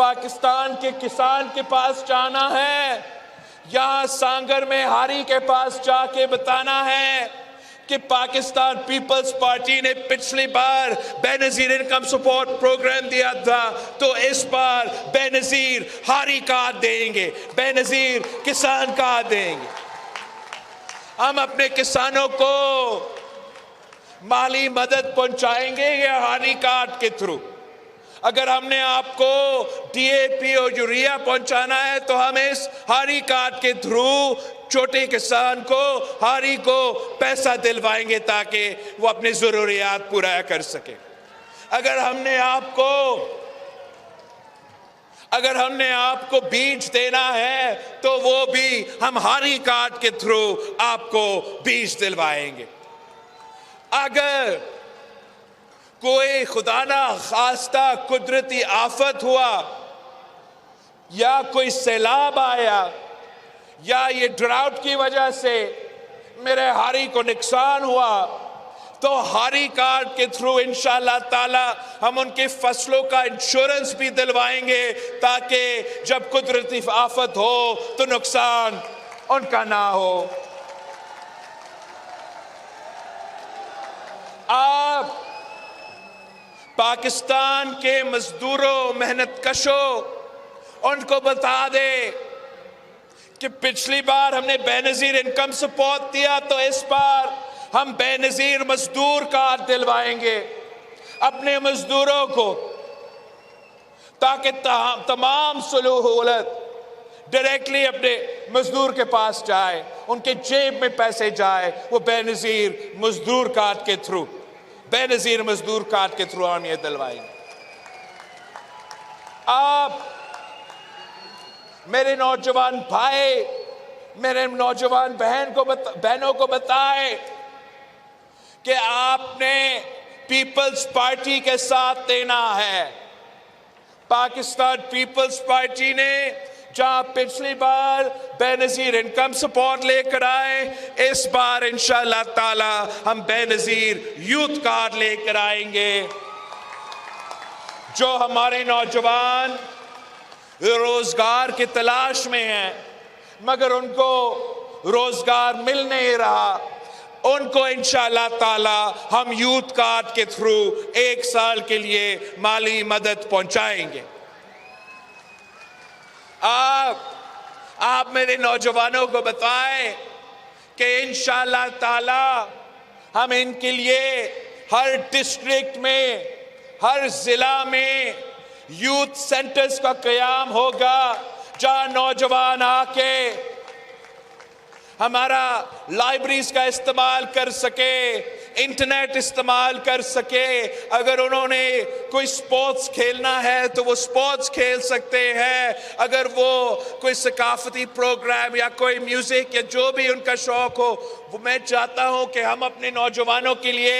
पाकिस्तान के किसान के पास जाना है, यहां सांगर में हारी के पास जाके बताना है कि पाकिस्तान पीपल्स पार्टी ने पिछली बार बेनजीर इनकम सपोर्ट प्रोग्राम दिया था, तो इस बार बेनजीर हारी कार्ड देंगे, बेनजीर किसान कार्ड देंगे। हम अपने किसानों को माली मदद पहुंचाएंगे या हारी कार्ड के थ्रू। अगर हमने आपको डीएपी और यूरिया पहुंचाना है तो हम इस हारी कार्ड के थ्रू छोटे किसान को, हारी को पैसा दिलवाएंगे ताकि वो अपनी जरूरियात पूरा कर सके। अगर हमने आपको बीज देना है तो वो भी हम हारी कार्ड के थ्रू आपको बीज दिलवाएंगे। अगर कोई खुदा ना खास्ता कुदरती आफत हुआ या कोई सैलाब आया या ये ड्राउट की वजह से मेरे हारी को नुकसान हुआ, तो हारी कार्ड के थ्रू इंशाअल्लाह ताला हम उनके फसलों का इंश्योरेंस भी दिलवाएंगे ताकि जब कुदरती आफत हो तो नुकसान उनका ना हो। आप पाकिस्तान के मजदूरों, मेहनत कशों, उनको बता दे कि पिछली बार हमने बेनजीर इनकम सपोर्ट दिया तो इस बार हम बेनजीर मजदूर कार्ड दिलवाएंगे अपने मजदूरों को, ताकि तमाम सहूलत डायरेक्टली अपने मजदूर के पास जाए, उनके जेब में पैसे जाए, वो बेनजीर मजदूर कार्ड के थ्रू, बेनजीर मजदूर कार्ड के थ्रू हम ये दिलवाएंगे। आप मेरे नौजवान भाई, मेरे नौजवान बहनों को बताएं कि आपने पीपल्स पार्टी के साथ देना है। पाकिस्तान पीपल्स पार्टी ने जहां पिछली बार बेनजीर इनकम सपोर्ट लेकर आए, इस बार इंशाअल्लाह ताला हम बेनजीर यूथ कार्ड लेकर आएंगे। जो हमारे नौजवान रोजगार की तलाश में हैं मगर उनको रोजगार मिल नहीं रहा, उनको इंशाअल्लाह ताला हम यूथ कार्ड के थ्रू 1 साल के लिए माली मदद पहुंचाएंगे। आप मेरे नौजवानों को बताएं कि इंशाअल्लाह ताला हम इनके लिए हर डिस्ट्रिक्ट में, हर जिला में यूथ सेंटर्स का क़याम होगा जहां नौजवान आके हमारा लाइब्रेरीज का इस्तेमाल कर सके, इंटरनेट इस्तेमाल कर सके। अगर उन्होंने कोई स्पोर्ट्स खेलना है तो वो स्पोर्ट्स खेल सकते हैं। अगर वो कोई सकाफती प्रोग्राम या कोई म्यूजिक या जो भी उनका शौक हो, वो मैं चाहता हूं कि हम अपने नौजवानों के लिए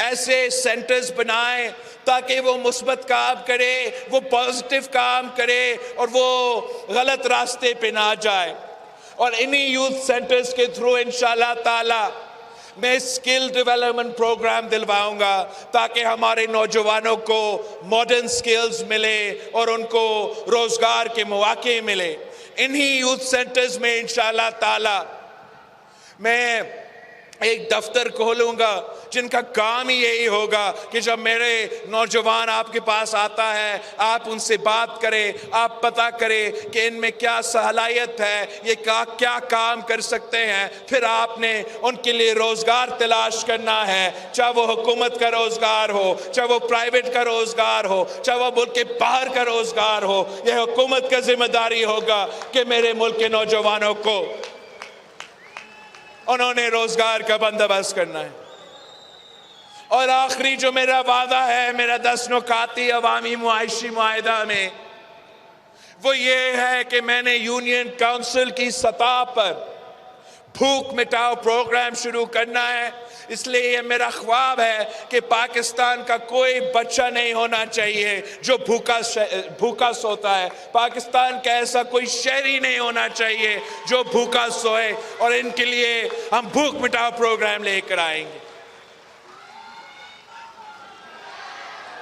ऐसे सेंटर्स बनाएं ताकि वो मुस्बत काम करे, वो पॉजिटिव काम करे और वो गलत रास्ते पे ना जाए। और इन्हीं यूथ सेंटर्स के थ्रू इंशाअल्लाह ताला मैं स्किल डेवलपमेंट प्रोग्राम दिलवाऊंगा ताकि हमारे नौजवानों को मॉडर्न स्किल्स मिले और उनको रोजगार के मौके मिले। इन्हीं यूथ सेंटर्स में इंशाअल्लाह ताला मैं एक दफ्तर खोलूंगा जिनका काम ही यही होगा कि जब मेरे नौजवान आपके पास आता है, आप उनसे बात करें, आप पता करें कि इनमें क्या सलाहियत है, ये क्या काम कर सकते हैं। फिर आपने उनके लिए रोजगार तलाश करना है, चाहे वो हुकूमत का रोजगार हो, चाहे वो प्राइवेट का रोजगार हो, चाहे वो मुल्क के बाहर का रोजगार हो। यह हुकूमत का जिम्मेदारी होगा कि मेरे मुल्क के नौजवानों को उन्होंने रोजगार का बंदोबस्त करना है। और आखिरी जो मेरा वादा है, मेरा 10 नुकाती अवामी मुआइशी मुआहिदा में, वो ये है कि मैंने यूनियन काउंसिल की सतह पर भूख मिटाओ प्रोग्राम शुरू करना है। इसलिए ये मेरा ख्वाब है कि पाकिस्तान का कोई बच्चा नहीं होना चाहिए जो भूखा सोता है। पाकिस्तान का ऐसा कोई शहरी नहीं होना चाहिए जो भूखा सोए। और इनके लिए हम भूख मिटाओ प्रोग्राम लेकर आएंगे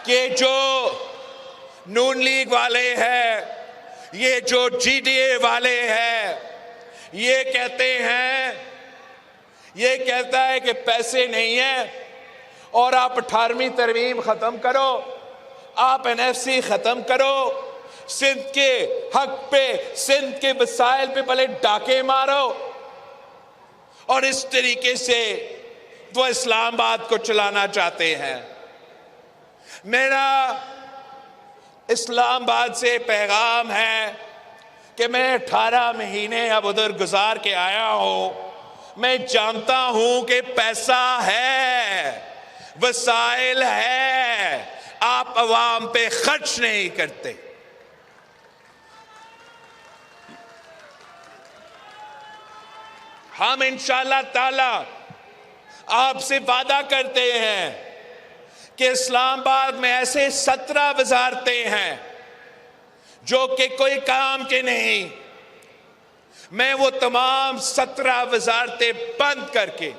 कि जो नून लीग वाले हैं, ये जो GDA वाले हैं, ये कहते हैं, ये कहता है कि पैसे नहीं है और आप 18वीं तरमीम खत्म करो, आप NFC खत्म करो, सिंध के हक पे, सिंध के वसाइल पे भले डाके मारो, और इस तरीके से वो इस्लामाबाद को चलाना चाहते हैं। मेरा इस्लामाबाद से पैगाम है कि मैं 18 महीने अब उधर गुजार के आया हूं। मैं जानता हूं कि पैसा है, वसाइल है, आप अवाम पे खर्च नहीं करते। हम इंशाअल्लाह ताला आपसे वादा करते हैं कि इस्लामाबाद में ऐसे 17 वजारतें हैं जो कि कोई काम के नहीं। मैं वो तमाम 17 वजारतें बंद करके,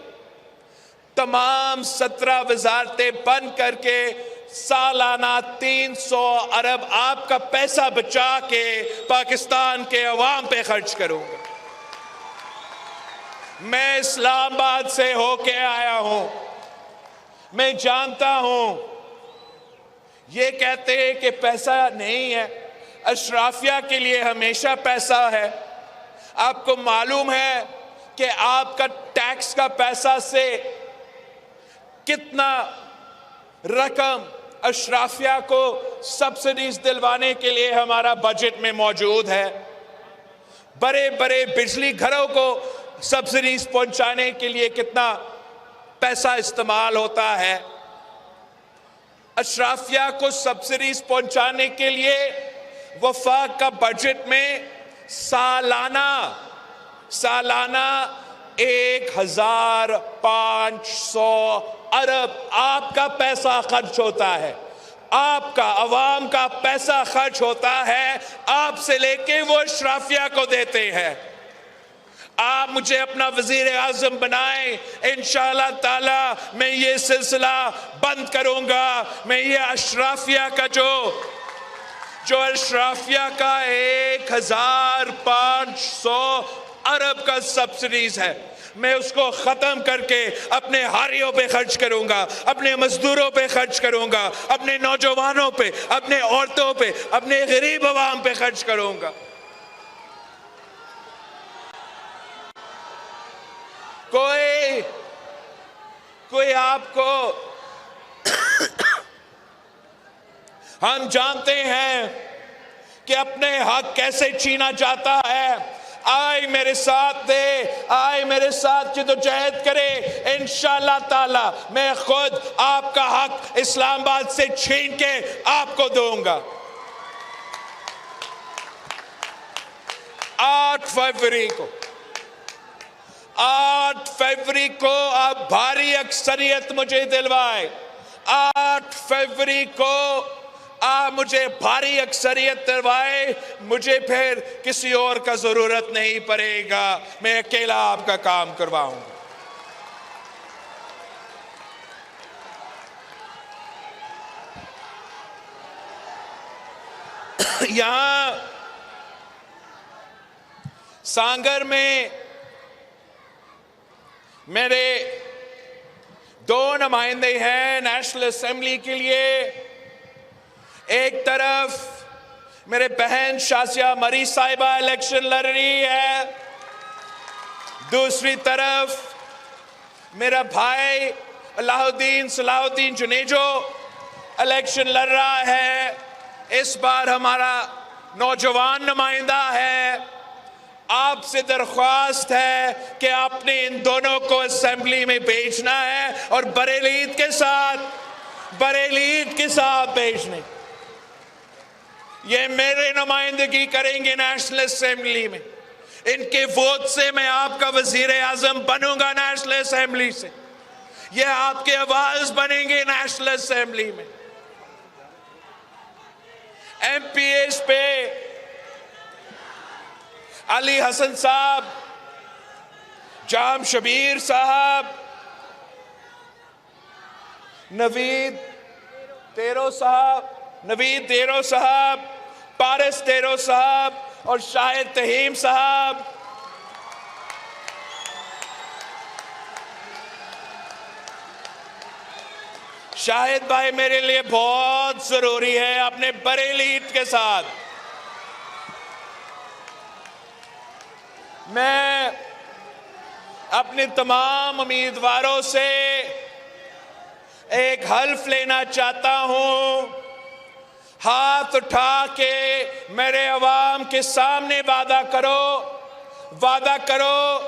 तमाम 17 वजारतें बंद करके सालाना 300 अरब आपका पैसा बचा के पाकिस्तान के अवाम पे खर्च करूंगा। मैं इस्लामाबाद से होके आया हूं, मैं जानता हूं। ये कहते हैं कि पैसा नहीं है, अशराफिया के लिए हमेशा पैसा है। आपको मालूम है कि आपका टैक्स का पैसा से कितना रकम अशराफिया को सब्सिडीज दिलवाने के लिए हमारा बजट में मौजूद है। बड़े बड़े बिजली घरों को सब्सिडीज पहुंचाने के लिए कितना पैसा इस्तेमाल होता है। अशराफिया को सब्सिडीज पहुंचाने के लिए वफाक का बजट में सालाना 1500 अरब आपका पैसा खर्च होता है। आपका अवाम का पैसा खर्च होता है, आपसे लेके वो अशराफिया को देते हैं। आप मुझे अपना वजीर आजम बनाएं, इंशाअल्लाह ताला मैं ये सिलसिला बंद करूंगा। मैं ये अशराफिया का जो अशराफिया का 1500 अरब का सब्सिडीज है, मैं उसको खत्म करके अपने हारियों पे खर्च करूंगा, अपने मजदूरों पे खर्च करूंगा, अपने नौजवानों पे, अपने औरतों पे, अपने गरीब अवाम पे खर्च करूंगा। कोई आपको हम जानते हैं कि अपने हक कैसे छीना जाता है। आए मेरे साथ दे, आए मेरे साथ जद्दोजहद करे, इंशाअल्लाह ताला मैं खुद आपका हक इस्लामाबाद से छीन के आपको दूंगा। 8 फरवरी को आप भारी अक्सरियत मुझे दिलवाए। 8 फरवरी को आप मुझे भारी अक्सरियत दिलवाए, मुझे फिर किसी और का जरूरत नहीं पड़ेगा, मैं अकेला आपका काम करवाऊंगा। यहां सांगर में मेरे 2 नुमाइंदे हैं नेशनल असेंबली के लिए। एक तरफ मेरे बहन शासिया मरी साहिबा इलेक्शन लड़ रही है, दूसरी तरफ मेरा भाई सलाहुद्दीन जुनेजो इलेक्शन लड़ रहा है। इस बार हमारा नौजवान नुमाइंदा है। आपसे दरख्वास्त है कि आपने इन दोनों को असेंबली में भेजना है और बरेली ईद के साथ भेजने। ये मेरे नुमाइंदगी करेंगे नेशनल असेंबली में। इनके वोट से मैं आपका वजीर आजम बनूंगा नेशनल असेंबली से। ये आपके आवाज बनेंगे नेशनल असेंबली में। MPs पे अली हसन साहब, जाम शबीर साहब, नवीद तेरो साहब, नवीद देरो साहब, पारस देरो साहब और शाहिद तहीम साहब। शाहिद भाई मेरे लिए बहुत जरूरी है अपने बड़े लीड के साथ। मैं अपने तमाम उम्मीदवारों से एक हल्फ लेना चाहता हूं, हाथ उठा के मेरे अवाम के सामने वादा करो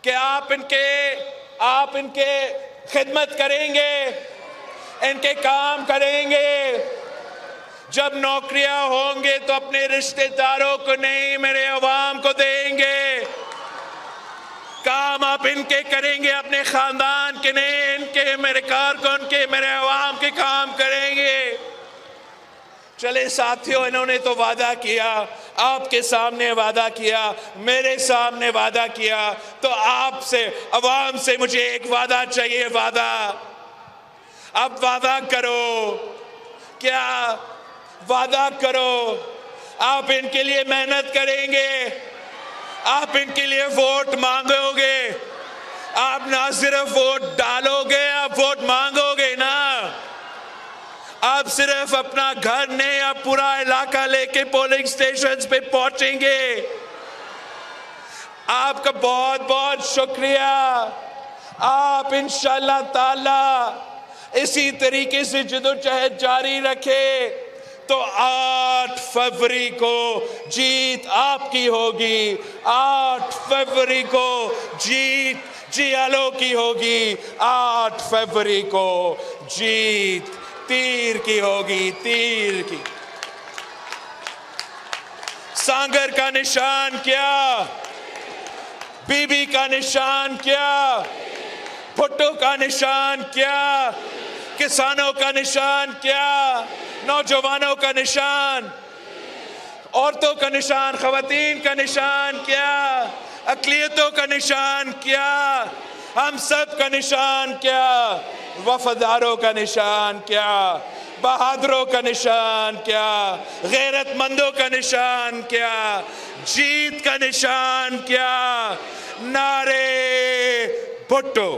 कि आप इनके खिदमत करेंगे, इनके काम करेंगे। जब नौकरियां होंगे तो अपने रिश्तेदारों को नहीं, मेरे अवाम को देंगे। काम आप इनके करेंगे, अपने खानदान के नहीं, इनके, मेरे कारकुन के, मेरे अवाम के काम करेंगे। चले साथियों, इन्होंने तो वादा किया, आपके सामने वादा किया, मेरे सामने वादा किया, तो आपसे, अवाम से मुझे एक वादा चाहिए। वादा, अब वादा करो, क्या वादा करो आप इनके लिए मेहनत करेंगे, आप इनके लिए वोट मांगोगे, आप ना सिर्फ वोट डालोगे, आप वोट मांगोगे ना। आप सिर्फ अपना घर नहीं, आप पूरा इलाका लेके पोलिंग स्टेशंस पे पहुंचेंगे। आपका बहुत बहुत शुक्रिया। आप इंशाअल्लाह ताला इसी तरीके से जदोजहद जारी रखे तो 8 फरवरी को जीत आपकी होगी। 8 फरवरी को जीत जियालो की होगी। 8 फरवरी को जीत तीर की होगी, तीर की। सांगर का निशान क्या, बीबी का निशान क्या, भुट्टो का निशान क्या, किसानों का निशान क्या, नौजवानों का निशान, औरतों का निशान, खवातीन का निशान क्या, अक़लियतों का निशान क्या, हम सब का निशान क्या, वफादारों का निशान क्या, बहादुरों का निशान क्या, गैरतमंदों का निशान क्या, जीत का निशान क्या। नारे भुट्टो।